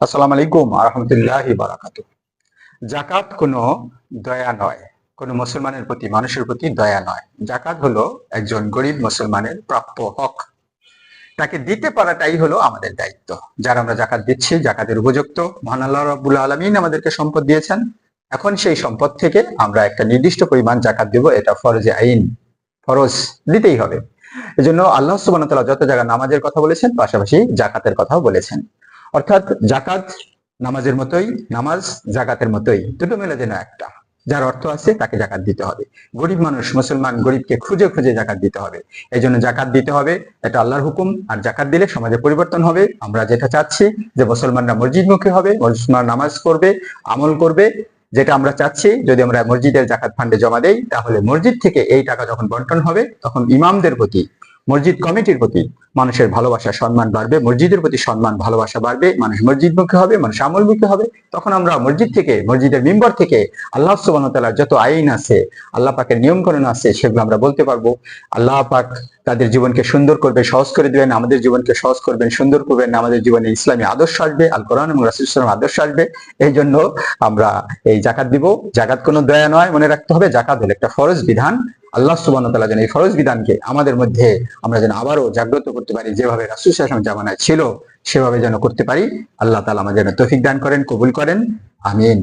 আসসালামু আলাইকুম আরহামতুল্লাহি বারাকাতু। জাকাত কোনো দয়া নয়, কোনো মুসলমানের প্রতি, মানুষের প্রতি দয়া নয়। জাকাত হলো একজন গরিব মুসলমানের প্রাপ্য হক। তাকে দিতে পারাটাই হলো আমাদের দায়িত্ব। যারা আমরা জাকাত দিচ্ছি, জাকাতের উপযুক্ত। মহান আল্লাহ রাব্বুল আলামিন আমাদেরকে সম্পদ দিয়েছেন। এখন সেই সম্পদ থেকে আমরা একটা নির্দিষ্ট পরিমাণ জাকাত দেব, এটা ফরজে আইন, ফরজ, দিতেই হবে। এজন্য আল্লাহ সুবহানাহু ওয়া তাআলা যত জায়গায় নামাজের কথা বলেছেন, পাশাপাশি জাকাতের কথাও বলেছেন। অর্থাৎ জাকাত নামাজের মতোই, নামাজ জাকাতের মতোই, দুটো মিলে যেন একটা। যার অর্থ আছে তাকে জাকাত দিতে হবে। গরিব মানুষ, মুসলমান গরিবকে খুঁজে খুঁজে জাকাত দিতে হবে। এই জন্য জাকাত দিতে হবে, এটা আল্লাহর হুকুম। আর জাকাত দিলে সমাজে পরিবর্তন হবে। আমরা যেটা চাচ্ছি যে মুসলমানরা মসজিদমুখী হবে, মুসলমান নামাজ পড়বে, আমল করবে, যেটা আমরা চাচ্ছি। যদি আমরা মসজিদের জাকাত ফান্ডে জমা দেই, তাহলে মসজিদ থেকে এই টাকা যখন বন্টন হবে, তখন ইমামদের প্রতি, মসজিদ কমিটির প্রতি মানুষের ভালোবাসা সম্মান বাড়বে, মসজিদের প্রতি সম্মান ভালোবাসা বাড়বে, মানুষ মসজিদমুখী হবে, মানুষ আমলমুখী হবে। তখন আমরা মসজিদ থেকে, মসজিদের মিম্বর থেকে আল্লাহ সুবহানাহু ওয়া তাআলার যত আইন আছে, আল্লাহ পাকের নিয়ম কানুন আছে, সেগুলো আমরা বলতে পারবো। আল্লাহ পাক তাদের জীবনকে সুন্দর করবে, সহজ করে দিবেন, আমাদের জীবনকে সহজ করবেন, সুন্দর করবেন। আমাদের জীবনে ইসলামী আদর্শ আসবে, আল কোরআন এবং রাসূল সাল্লাল্লাহু আলাইহি ওয়াসাল্লাম আদর্শ আসবে। এই জন্য আমরা এই জাকাত দিব। জাকাত কোনো দয়া নয়, মনে রাখতে হবে। জাকাত হলো একটা ফরজ বিধান। আল্লাহ সুবহানাহু ওয়া তাআলা যেন এই ফরজ বিধানকে আমাদের মধ্যে আমরা যেন আবারও জাগ্রত করতে পারি, যেভাবে রাসূল সাল্লাল্লাহু আলাইহি ওয়াসাল্লাম জামানায় ছিল সেভাবে যেন করতে পারি। আল্লাহ তাআলা আমাদের তৌফিক দান করেন, কবুল করেন, আমিন।